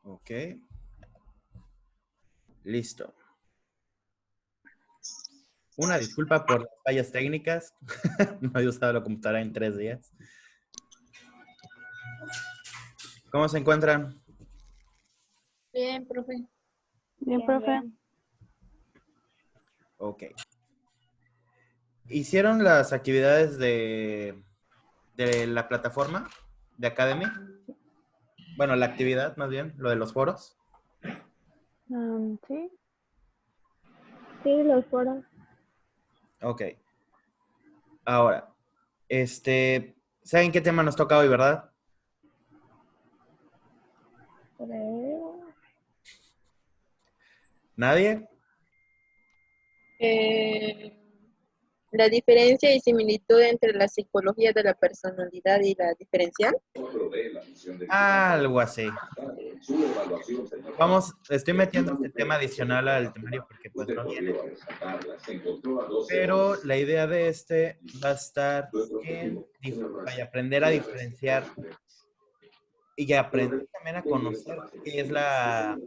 Ok. Listo. Una disculpa por las fallas técnicas. No he usado la computadora en 3 días. ¿Cómo se encuentran? Bien, profe. Bien, profe. Ok. ¿Hicieron las actividades de la plataforma de Academy? Bueno, la actividad más bien, lo de los foros. Sí. Sí, los foros. Ok. Ahora, ¿saben qué tema nos toca hoy, verdad? Creo. ¿Nadie? La diferencia y similitud entre la psicología de la personalidad y la diferencial. Algo así. Estoy metiendo este tema adicional al temario porque pues no viene. Pero la idea de va a estar en aprender a diferenciar y aprender también a conocer qué es la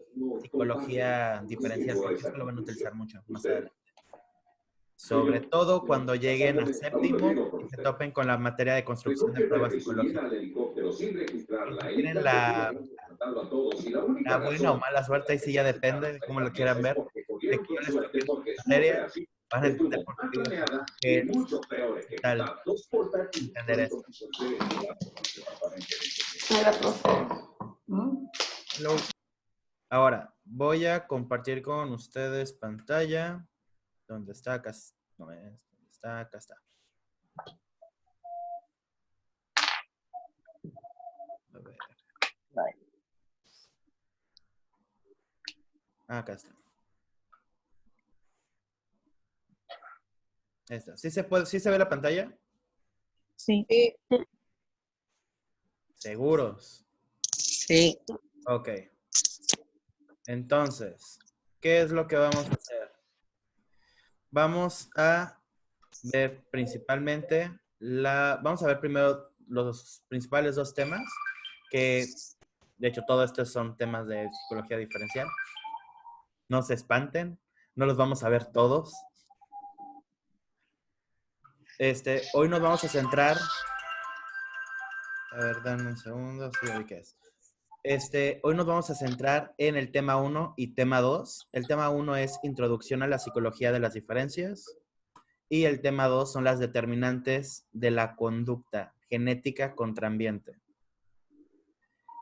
psicología diferencial, porque esto lo van a utilizar mucho más adelante. Sobre todo cuando lleguen a séptimo y se topen con la materia de construcción de pruebas psicológicas. Si tienen la buena o mala suerte, ahí sí ya depende de cómo lo quieran ver, de que yo les toque esta materia, van a entender por qué digo que es vital entender esto. Hello. Ahora, voy a compartir con ustedes pantalla. ¿Dónde está? Acá. No es. ¿Dónde está? Acá está. A ver. Acá está. Esta. ¿Sí se ve la pantalla? Sí. ¿Seguros? Sí. Ok. Entonces, ¿qué es lo que vamos a hacer? Vamos a ver principalmente vamos a ver primero los principales 2 temas, que de hecho todos estos son temas de psicología diferencial. No se espanten, no los vamos a ver todos. Hoy nos vamos a centrar. A ver, dame un segundo. Sí, ¿qué es? Hoy nos vamos a centrar en el tema 1 y tema 2. El tema 1 es Introducción a la Psicología de las Diferencias. Y el tema 2 son las determinantes de la conducta, genética contra ambiente.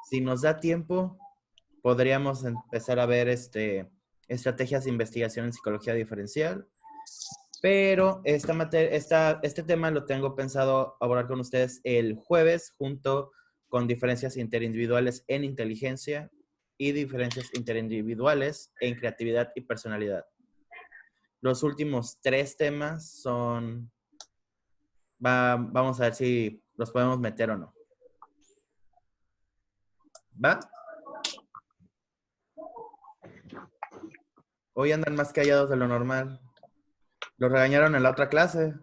Si nos da tiempo, podríamos empezar a ver estrategias de investigación en psicología diferencial. Pero este tema lo tengo pensado abordar con ustedes el jueves junto con diferencias interindividuales en inteligencia y diferencias interindividuales en creatividad y personalidad. Los últimos 3 temas son... vamos a ver si los podemos meter o no. ¿Va? Hoy andan más callados de lo normal. Los regañaron en la otra clase.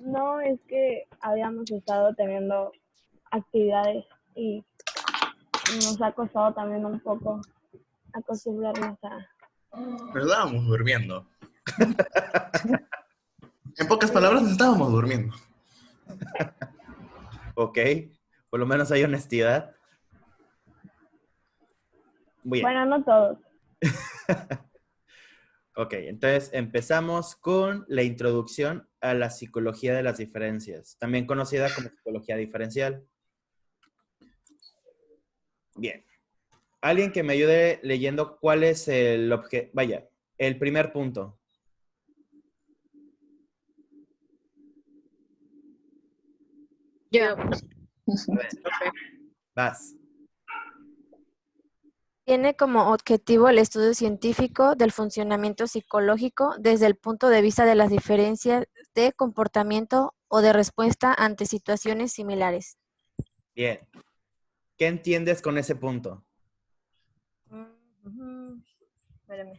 No, es que habíamos estado teniendo actividades y nos ha costado también un poco acostumbrarnos a... Pero estábamos durmiendo. En pocas palabras, estábamos durmiendo. Ok, por lo menos hay honestidad. Bien. Bueno, no todos. Ok, entonces empezamos con la introducción a la psicología de las diferencias, también conocida como psicología diferencial. Bien. Alguien que me ayude leyendo cuál es el objeto, vaya, el primer punto. Yo. Vas. Tiene como objetivo el estudio científico del funcionamiento psicológico desde el punto de vista de las diferencias de comportamiento o de respuesta ante situaciones similares. Bien. ¿Qué entiendes con ese punto? Espérame.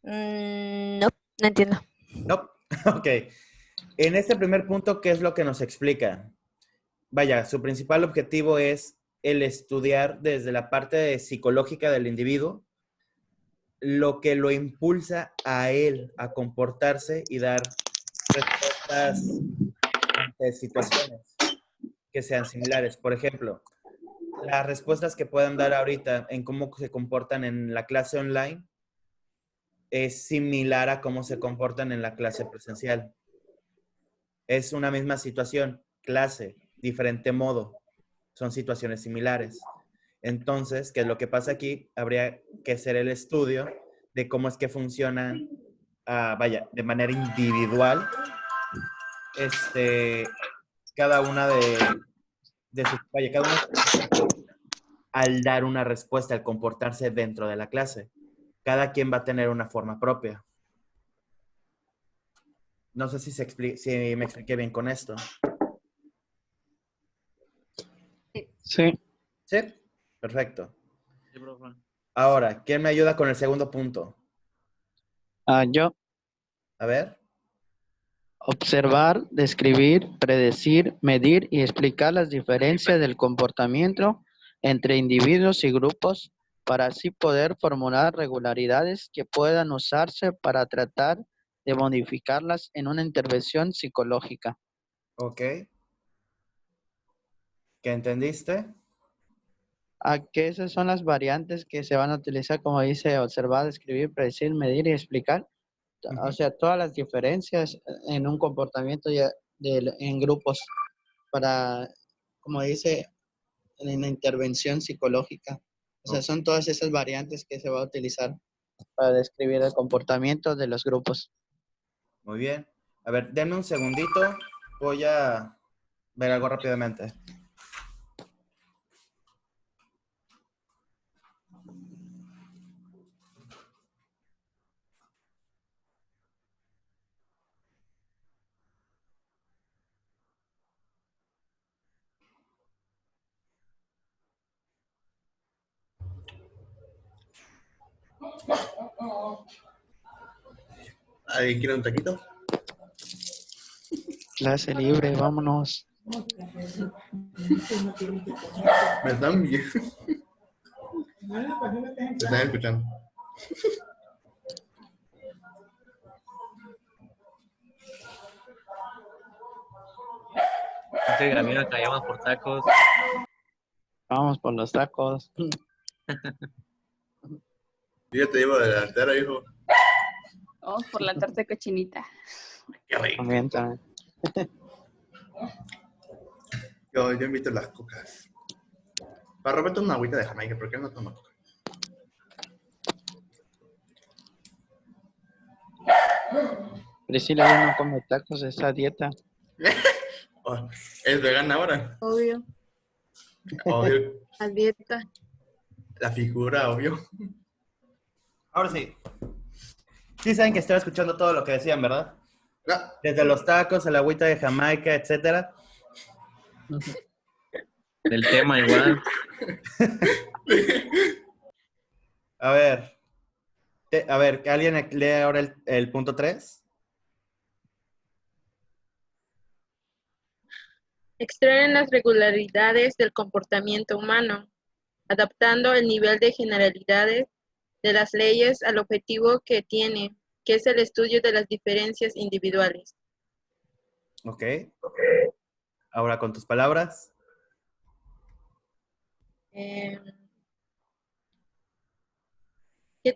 No, no entiendo. No. Ok. En este primer punto, ¿qué es lo que nos explica? Vaya, su principal objetivo es el estudiar desde la parte psicológica del individuo lo que lo impulsa a él a comportarse y dar respuestas ante situaciones que sean similares. Por ejemplo, las respuestas que puedan dar ahorita en cómo se comportan en la clase online es similar a cómo se comportan en la clase presencial. Es una misma situación, clase, diferente modo. Son situaciones similares. Entonces, ¿qué es lo que pasa aquí? Habría que hacer el estudio de cómo es que funcionan, vaya, de manera individual, cada una de sus, vaya, cada una al dar una respuesta, al comportarse dentro de la clase. Cada quien va a tener una forma propia. No sé si me expliqué bien con esto. Sí. ¿Sí? Perfecto. Ahora, ¿quién me ayuda con el segundo punto? Yo, A ver. observar, describir, predecir, medir y explicar las diferencias del comportamiento entre individuos y grupos para así poder formular regularidades que puedan usarse para tratar de modificarlas en una intervención psicológica. Ok. ¿Qué entendiste? Que esas son las variantes que se van a utilizar, como dice, observar, describir, predecir, medir y explicar. O sea, todas las diferencias en un comportamiento en grupos para, como dice, en la intervención psicológica. O sea, son todas esas variantes que se va a utilizar para describir el comportamiento de los grupos. Muy bien. A ver, denme un segundito. Voy a ver algo rápidamente. ¿Alguien quiere un taquito? Clase libre, vámonos. Me están viendo. Me están escuchando. Dice Gabriela que vayamos por tacos. Vamos por los tacos. Yo te llevo de delantera, hijo. Vamos por la tarta de cochinita. Qué rico. También, también. Yo invito las cocas. Para Roberto una agüita de Jamaica, porque él no toma coca. Priscila ya no come tacos, esa dieta. Oh, ¿es vegana ahora? Obvio, Obvio. a dieta. La figura, obvio. Ahora sí. Sí saben que estaba escuchando todo lo que decían, ¿verdad? No. Desde los tacos, el agüita de Jamaica, etcétera. Del tema igual. A ver. Que alguien lee ahora el punto 3. Extraen las regularidades del comportamiento humano, adaptando el nivel de generalidades de las leyes al objetivo que tiene, que es el estudio de las diferencias individuales. Ok. Ahora con tus palabras. Que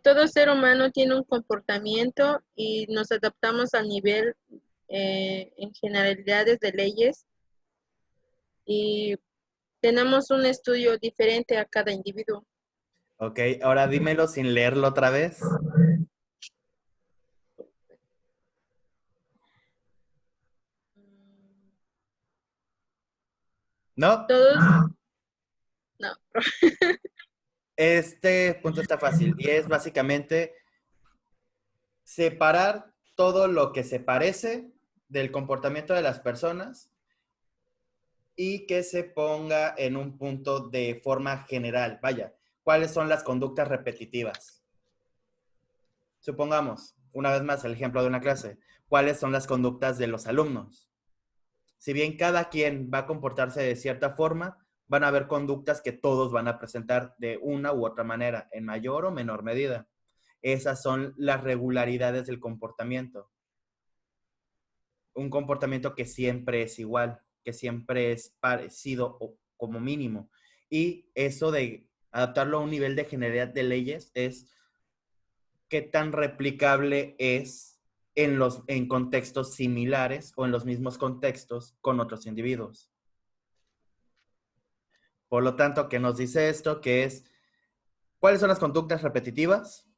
todo ser humano tiene un comportamiento y nos adaptamos al nivel en generalidades de leyes y tenemos un estudio diferente a cada individuo. Ok. Ahora dímelo sin leerlo otra vez. ¿No? Todos, no, Este punto está fácil y es básicamente separar todo lo que se parece del comportamiento de las personas y que se ponga en un punto de forma general. Vaya, ¿cuáles son las conductas repetitivas? Supongamos, una vez más, el ejemplo de una clase. ¿Cuáles son las conductas de los alumnos? Si bien cada quien va a comportarse de cierta forma, van a haber conductas que todos van a presentar de una u otra manera, en mayor o menor medida. Esas son las regularidades del comportamiento. Un comportamiento que siempre es igual, que siempre es parecido o como mínimo. Y eso de adaptarlo a un nivel de generalidad de leyes es qué tan replicable es en contextos similares o en los mismos contextos con otros individuos. Por lo tanto, ¿qué nos dice esto? Que es, ¿cuáles son las conductas repetitivas?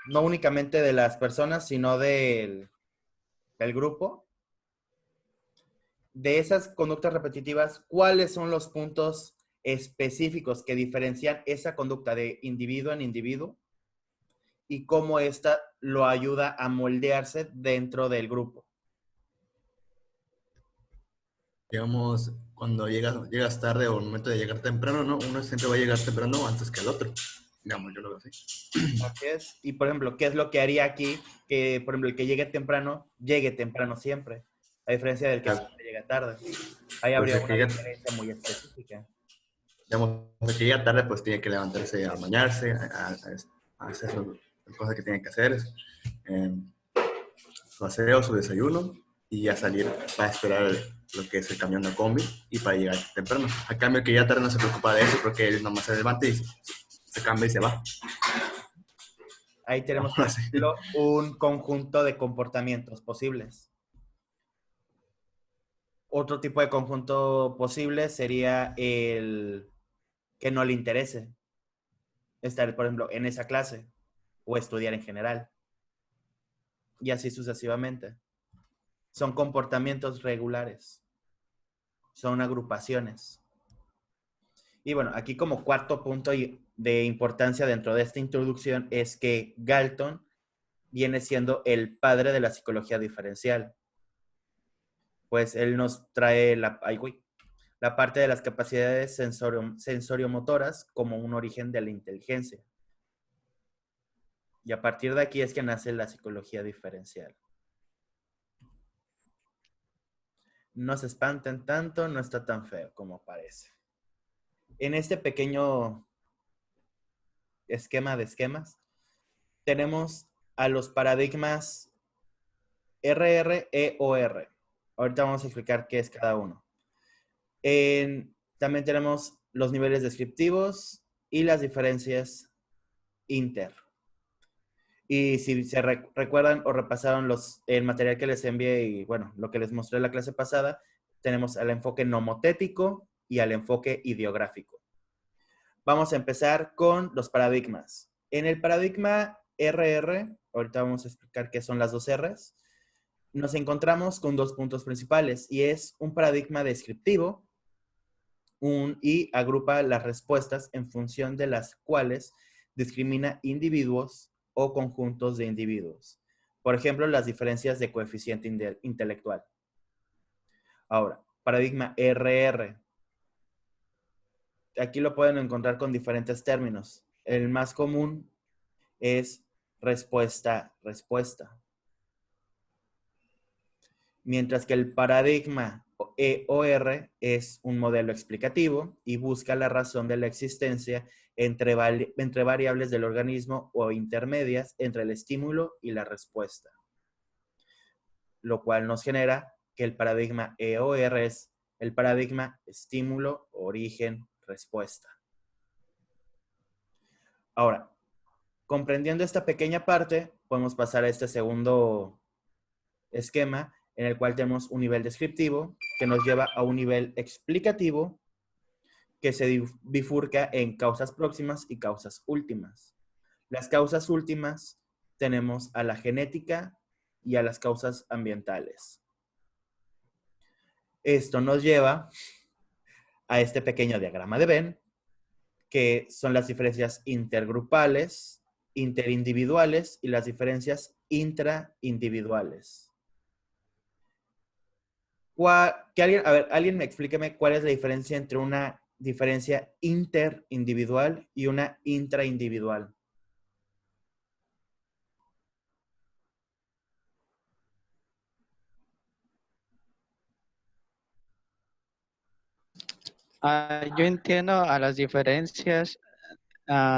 No únicamente de las personas, sino del grupo. De esas conductas repetitivas, ¿cuáles son los puntos específicos que diferencian esa conducta de individuo en individuo? Y cómo ésta lo ayuda a moldearse dentro del grupo. Digamos, cuando llegas tarde o el momento de llegar temprano, ¿no? Uno siempre va a llegar temprano antes que el otro. Digamos, yo lo veo así. Así es. Y, por ejemplo, ¿qué es lo que haría aquí? Que, por ejemplo, el que llegue temprano siempre. A diferencia del que Claro. siempre llega tarde. Ahí Pues habría el que una llega, diferencia muy específica. digamos, el que llega tarde, pues tiene que levantarse a bañarse, a hacer las cosas que tiene que hacer. Su aseo, su desayuno, y a salir para esperar lo que es el camión de combi y para llegar temprano. A cambio que ya tarde no se preocupa de eso porque él nomás se levanta y se cambia y se va. Ahí tenemos, por ejemplo, un conjunto de comportamientos posibles. Otro tipo de conjunto posible sería el que no le interese estar, por ejemplo, en esa clase o estudiar en general. Y así sucesivamente. Son comportamientos regulares. Son agrupaciones. Y bueno, aquí como cuarto punto de importancia dentro de esta introducción es que Galton viene siendo el padre de la psicología diferencial. Pues él nos trae la parte de las capacidades sensoriomotoras como un origen de la inteligencia. Y a partir de aquí es que nace la psicología diferencial. No se espanten tanto, no está tan feo como parece. En este pequeño esquema de esquemas, tenemos a los paradigmas RR, E o R. Ahorita vamos a explicar qué es cada uno. También tenemos los niveles descriptivos y las diferencias inter. Y si se recuerdan o repasaron el material que les envié y bueno, lo que les mostré en la clase pasada, tenemos al enfoque nomotético y al enfoque ideográfico. Vamos a empezar con los paradigmas. En el paradigma RR, ahorita vamos a explicar qué son las dos Rs, nos encontramos con dos puntos principales y es un paradigma descriptivo y agrupa las respuestas en función de las cuales discrimina individuos o conjuntos de individuos. Por ejemplo, las diferencias de coeficiente intelectual. Ahora, paradigma RR. Aquí lo pueden encontrar con diferentes términos. El más común es respuesta-respuesta. Mientras que el paradigma EOR es un modelo explicativo y busca la razón de la existencia entre variables del organismo o intermedias entre el estímulo y la respuesta. Lo cual nos genera que el paradigma EOR es el paradigma estímulo, origen, respuesta. Ahora, comprendiendo esta pequeña parte, podemos pasar a este segundo esquema en el cual tenemos un nivel descriptivo que nos lleva a un nivel explicativo que se bifurca en causas próximas y causas últimas. Las causas últimas tenemos a la genética y a las causas ambientales. Esto nos lleva a este pequeño diagrama de Venn, que son las diferencias intergrupales, interindividuales y las diferencias intraindividuales. Alguien me explíqueme cuál es la diferencia entre una diferencia interindividual y una intraindividual. Yo entiendo a las diferencias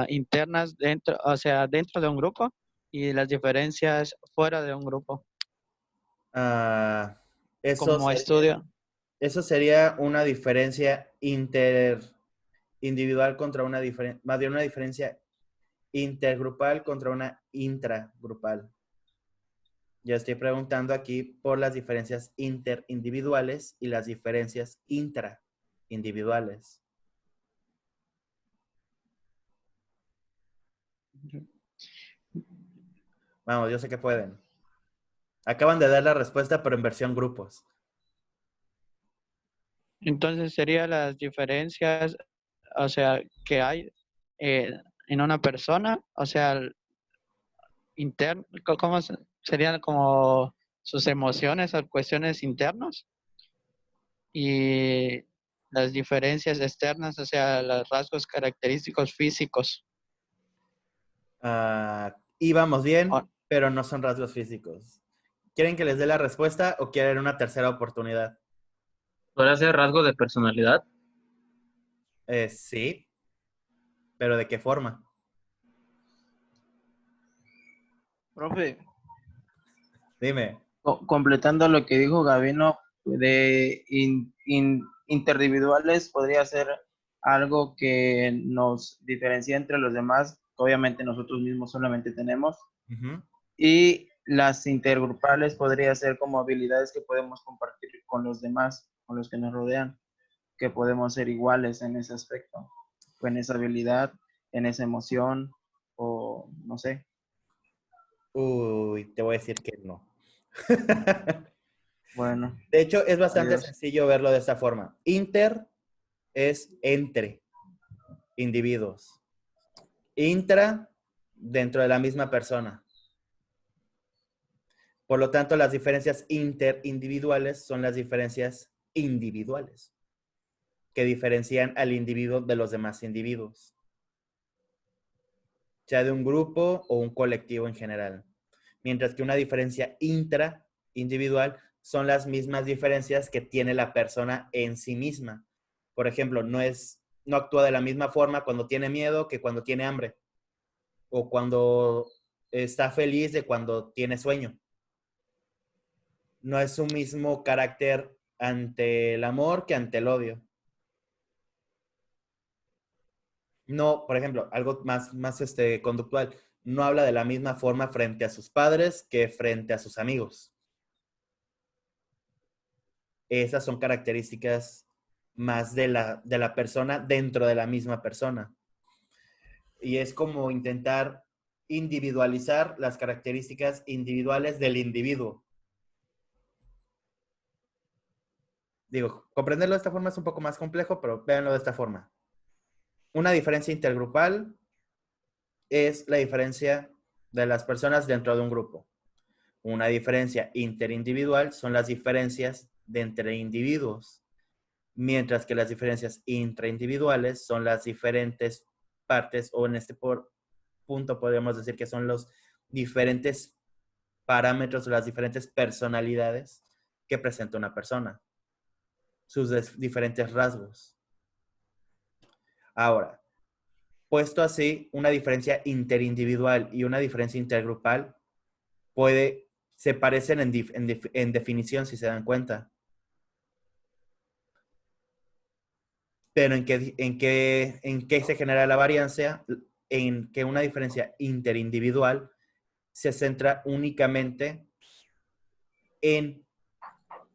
internas dentro, o sea, dentro de un grupo y las diferencias fuera de un grupo, Ah, eso como sería, estudio. eso sería una diferencia interindividual contra una diferencia, más bien una diferencia intergrupal contra una intragrupal. Yo estoy preguntando aquí por las diferencias interindividuales y las diferencias intraindividuales. Vamos, yo sé que pueden. Acaban de dar la respuesta, pero en versión grupos. Entonces serían las diferencias, o sea, que hay en una persona, o sea, interno, ¿cómo serían como sus emociones o cuestiones internas? Y las diferencias externas, o sea, los rasgos característicos físicos. Y vamos bien, O- pero no son rasgos físicos. ¿Quieren que les dé la respuesta o quieren una tercera oportunidad? ¿Podría ser rasgo de personalidad? Sí, pero ¿de qué forma? Profe, Dime. completando lo que dijo Gabino, de interindividuales podría ser algo que nos diferencia entre los demás, que obviamente nosotros mismos solamente tenemos, Ujú. y las intergrupales podría ser como habilidades que podemos compartir con los demás, con los que nos rodean, que podemos ser iguales en ese aspecto, o en esa habilidad, en esa emoción, o no sé. Uy, te voy a decir que no. Bueno, De hecho, es bastante adiós. sencillo verlo de esta forma. Inter es entre individuos. Intra, dentro de la misma persona. Por lo tanto, las diferencias interindividuales son las diferencias individuales que diferencian al individuo de los demás individuos, sea de un grupo o un colectivo en general. Mientras que una diferencia intraindividual son las mismas diferencias que tiene la persona en sí misma. Por ejemplo, no actúa de la misma forma cuando tiene miedo que cuando tiene hambre, o cuando está feliz de cuando tiene sueño. No es su mismo carácter ante el amor que ante el odio. No, por ejemplo, algo más conductual. No habla de la misma forma frente a sus padres que frente a sus amigos. Esas son características más de la persona dentro de la misma persona. Y es como intentar individualizar las características individuales del individuo. Digo, comprenderlo de esta forma es un poco más complejo, pero véanlo de esta forma. Una diferencia intergrupal es la diferencia de las personas dentro de un grupo. Una diferencia interindividual son las diferencias de entre individuos, mientras que las diferencias intraindividuales son las diferentes partes, o en este punto podríamos decir que son los diferentes parámetros o las diferentes personalidades que presenta una persona, sus diferentes rasgos. Ahora, puesto así, una diferencia interindividual y una diferencia intergrupal se parecen en definición, si se dan cuenta. Pero ¿en qué se genera la variancia? En que una diferencia interindividual se centra únicamente en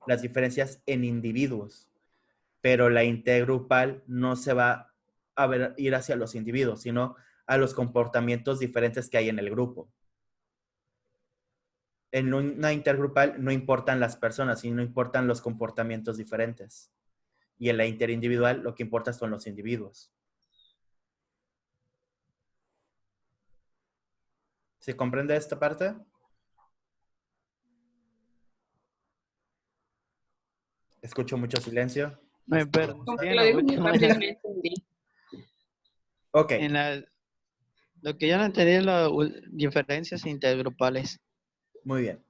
las diferencias en individuos, pero la intergrupal no se va a ir hacia los individuos, sino a los comportamientos diferentes que hay en el grupo. En una intergrupal no importan las personas, sino importan los comportamientos diferentes. Y en la interindividual lo que importa son los individuos. ¿Se comprende esta parte? Escucho mucho silencio. Me perdí Como que en lo lo dijo muy último. rápido y no entendí. Ok. Lo que yo no entendí es las diferencias intergrupales. Muy bien.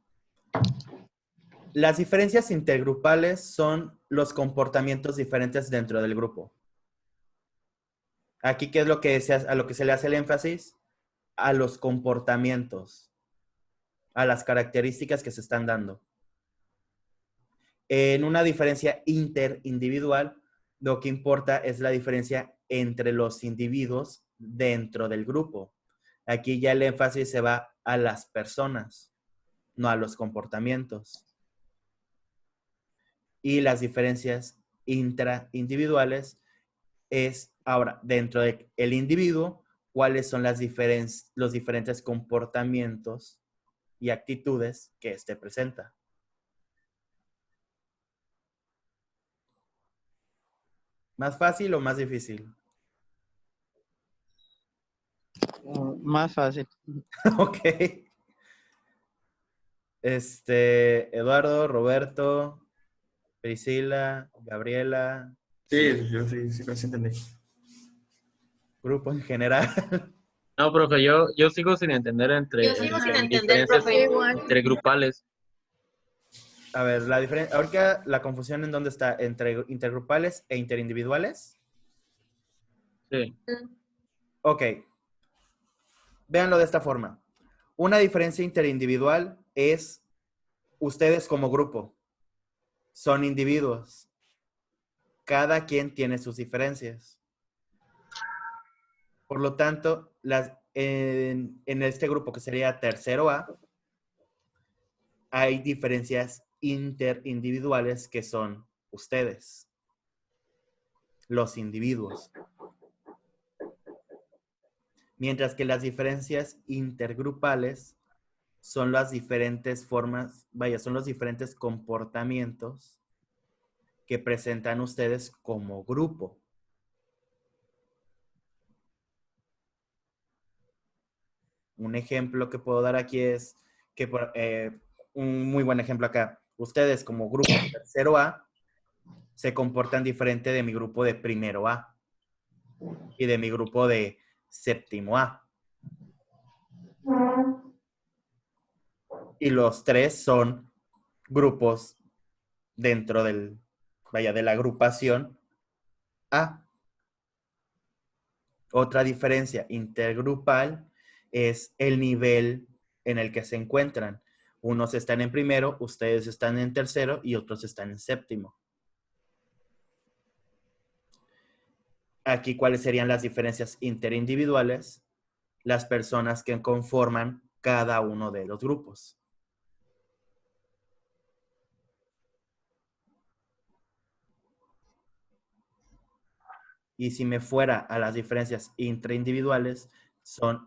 Las diferencias intergrupales son los comportamientos diferentes dentro del grupo. Aquí, ¿qué es lo que a lo que se le hace el énfasis? A los comportamientos, a las características que se están dando. En una diferencia interindividual, lo que importa es la diferencia entre los individuos dentro del grupo. Aquí ya el énfasis se va a las personas, no a los comportamientos. Y las diferencias intraindividuales es ahora, dentro del individuo, cuáles son los diferentes comportamientos y actitudes que éste presenta. ¿Más fácil o más difícil? Más fácil. Ok. Eduardo, Roberto, Priscila, Gabriela. Sí, yo sí entendí. Grupo en general. No, profe, yo sigo sin entender Yo sigo sin entender, diferencias profe. entre grupales. A ver, la diferencia, ahorita la confusión en dónde está, entre intergrupales e interindividuales. Sí. Ok. Véanlo de esta forma. Una diferencia interindividual es ustedes como grupo. Son individuos. Cada quien tiene sus diferencias. Por lo tanto, en este grupo que sería tercero A, hay diferencias interindividuales que son ustedes, los individuos. Mientras que las diferencias intergrupales son las diferentes formas, son los diferentes comportamientos que presentan ustedes como grupo. Un ejemplo que puedo dar aquí es que un muy buen ejemplo acá. Ustedes como grupo tercero A se comportan diferente de mi grupo de primero A y de mi grupo de séptimo A. Y los tres son grupos dentro de la agrupación A. Otra diferencia intergrupal es el nivel en el que se encuentran. Unos están en primero, ustedes están en tercero y otros están en séptimo. Aquí, ¿cuáles serían las diferencias interindividuales? Las personas que conforman cada uno de los grupos. Y si me fuera a las diferencias intraindividuales, son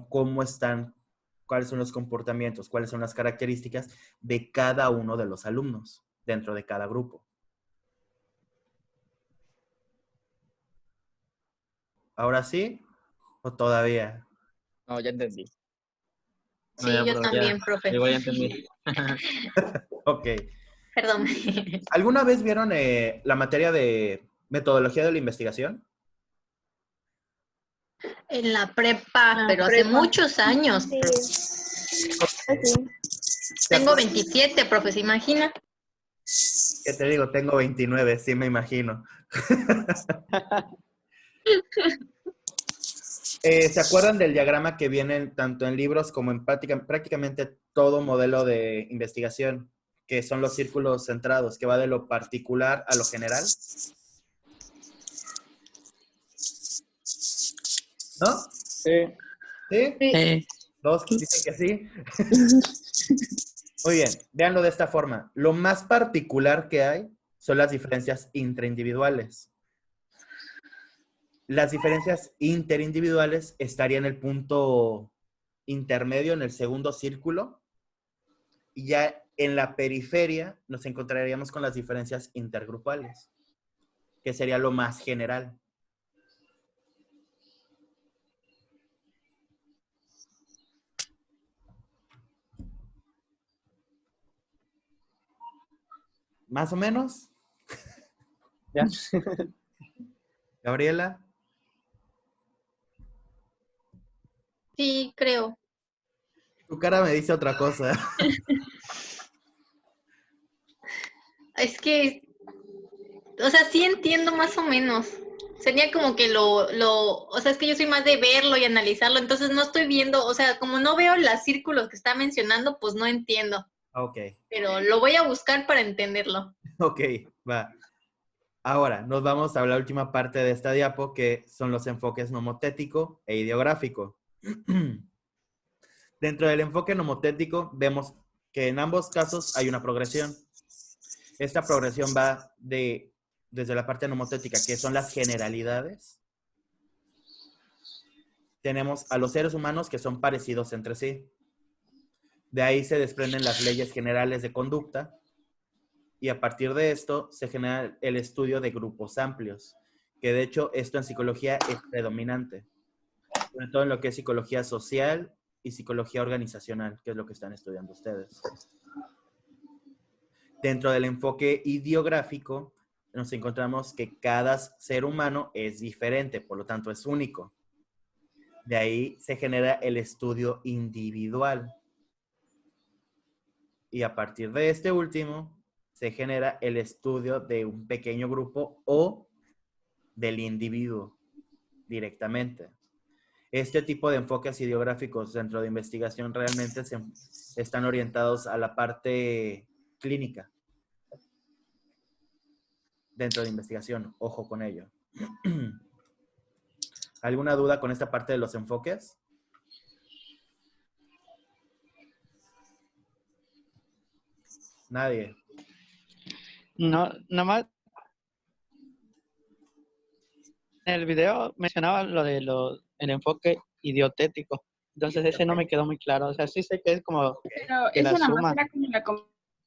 cómo están, cuáles son los comportamientos, cuáles son las características de cada uno de los alumnos dentro de cada grupo. ¿Ahora sí? ¿O todavía? No, ya entendí. Sí, yo también, profe. Yo voy a entender. Ok. Perdón. ¿Alguna vez vieron la materia de metodología de la investigación? En la prepa, pero hace muchos años. Sí. Sí. Tengo 27, profe, ¿se imagina? ¿Qué te digo? Tengo 29, sí me imagino. ¿Se acuerdan del diagrama que viene tanto en libros como en prácticamente todo modelo de investigación? Que son los círculos centrados, que va de lo particular a lo general. ¿No? Sí. ¿Sí? Sí. Dos dicen que sí. Muy bien, véanlo de esta forma. Lo más particular que hay son las diferencias intraindividuales. Las diferencias interindividuales estarían en el punto intermedio, en el segundo círculo. Y ya en la periferia nos encontraríamos con las diferencias intergrupales, que sería lo más general. ¿Más o menos? Ya. Gabriela. Sí, creo. Tu cara me dice otra cosa. Es que, o sea, sí entiendo más o menos. Sería como que o sea, es que yo soy más de verlo y analizarlo, entonces no estoy viendo, o sea, como no veo los círculos que está mencionando, pues no entiendo. Ok, Pero lo voy a buscar para entenderlo. ok, va. Ahora, nos vamos a la última parte de esta diapo, que son los enfoques nomotético e ideográfico. Dentro del enfoque nomotético, vemos que en ambos casos hay una progresión. Esta progresión va desde la parte nomotética, que son las generalidades. Tenemos a los seres humanos que son parecidos entre sí. De ahí se desprenden las leyes generales de conducta y a partir de esto se genera el estudio de grupos amplios, que de hecho esto en psicología es predominante, sobre todo en lo que es psicología social y psicología organizacional, que es lo que están estudiando ustedes. Dentro del enfoque ideográfico nos encontramos que cada ser humano es diferente, por lo tanto es único. De ahí se genera el estudio individual. Y a partir de este último, se genera el estudio de un pequeño grupo o del individuo directamente. Este tipo de enfoques ideográficos dentro de investigación realmente están orientados a la parte clínica dentro de investigación. Ojo con ello. ¿Alguna duda con esta parte de los enfoques? Nadie. No, nomás en el video mencionaba lo de el enfoque idiotético. Entonces ese no me quedó muy claro. O sea, sí sé que es como Pero que la eso nada más suma. era como la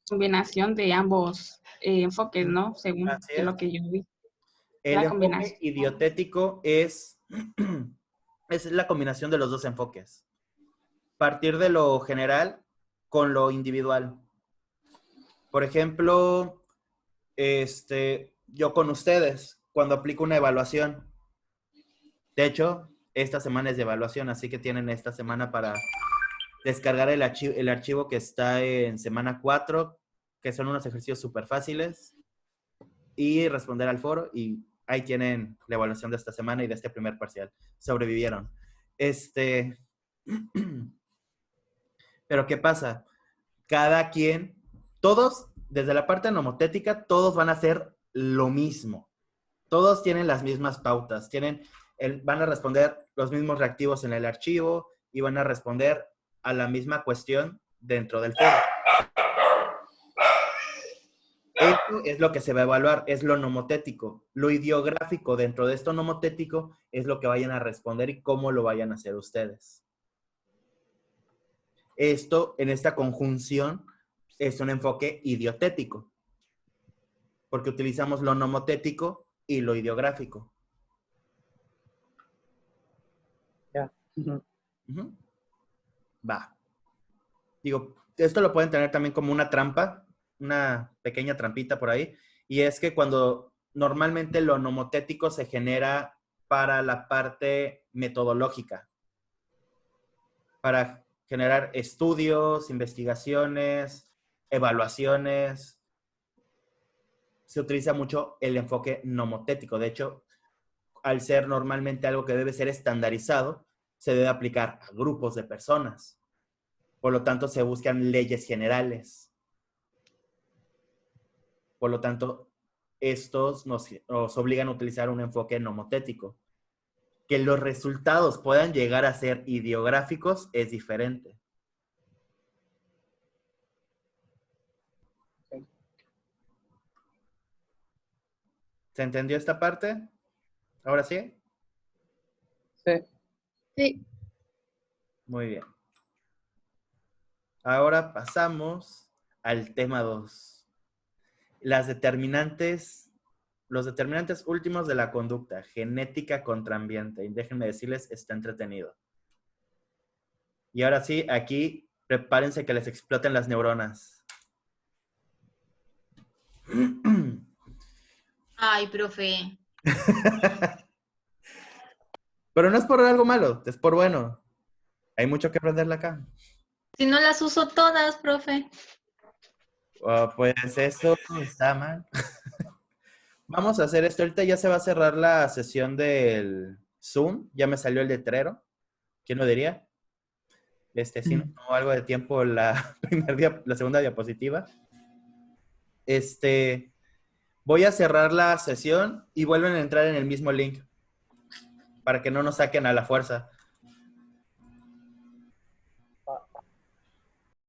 combinación de ambos enfoques, ¿no? Según Así de es. lo que yo vi. El La enfoque combinación. idiotético es la combinación de los dos enfoques. Partir de lo general con lo individual. Por ejemplo, yo con ustedes, cuando aplico una evaluación. De hecho, esta semana es de evaluación, así que tienen esta semana para descargar el archivo que está en semana 4, que son unos ejercicios súper fáciles, y responder al foro, y ahí tienen la evaluación de esta semana y de este primer parcial. Sobrevivieron. Pero ¿qué pasa? Cada quien, todos, desde la parte nomotética, todos van a hacer lo mismo. Todos tienen las mismas pautas, van a responder los mismos reactivos en el archivo y van a responder a la misma cuestión dentro del foro. Esto es lo que se va a evaluar, es lo nomotético. Lo ideográfico dentro de esto nomotético es lo que vayan a responder y cómo lo vayan a hacer ustedes. Esto, en esta conjunción, es un enfoque idiotético, porque utilizamos lo nomotético y lo ideográfico. Ya. Ujú. Va. Digo, esto lo pueden tener también como una trampa, una pequeña trampita por ahí, y es que cuando normalmente lo nomotético se genera para la parte metodológica, para generar estudios, investigaciones, evaluaciones, se utiliza mucho el enfoque nomotético. De hecho, al ser normalmente algo que debe ser estandarizado, se debe aplicar a grupos de personas. Por lo tanto, se buscan leyes generales. Por lo tanto, estos nos obligan a utilizar un enfoque nomotético. Que los resultados puedan llegar a ser ideográficos es diferente. ¿Se entendió esta parte? ¿Ahora sí? Sí. Sí. Muy bien. Ahora pasamos al tema 2. Los determinantes últimos de la conducta, genética contra ambiente. Y déjenme decirles, está entretenido. Y ahora sí, aquí prepárense que les exploten las neuronas. Ay, profe. Pero no es por algo malo, es por bueno. Hay mucho que aprenderle acá. Si no las uso todas, profe. Pues eso está mal. Vamos a hacer esto. Ahorita ya se va a cerrar la sesión del Zoom. Ya me salió el letrero. ¿Quién lo diría? Sí, no tomó algo de tiempo la segunda diapositiva. Voy a cerrar la sesión y vuelven a entrar en el mismo link para que no nos saquen a la fuerza.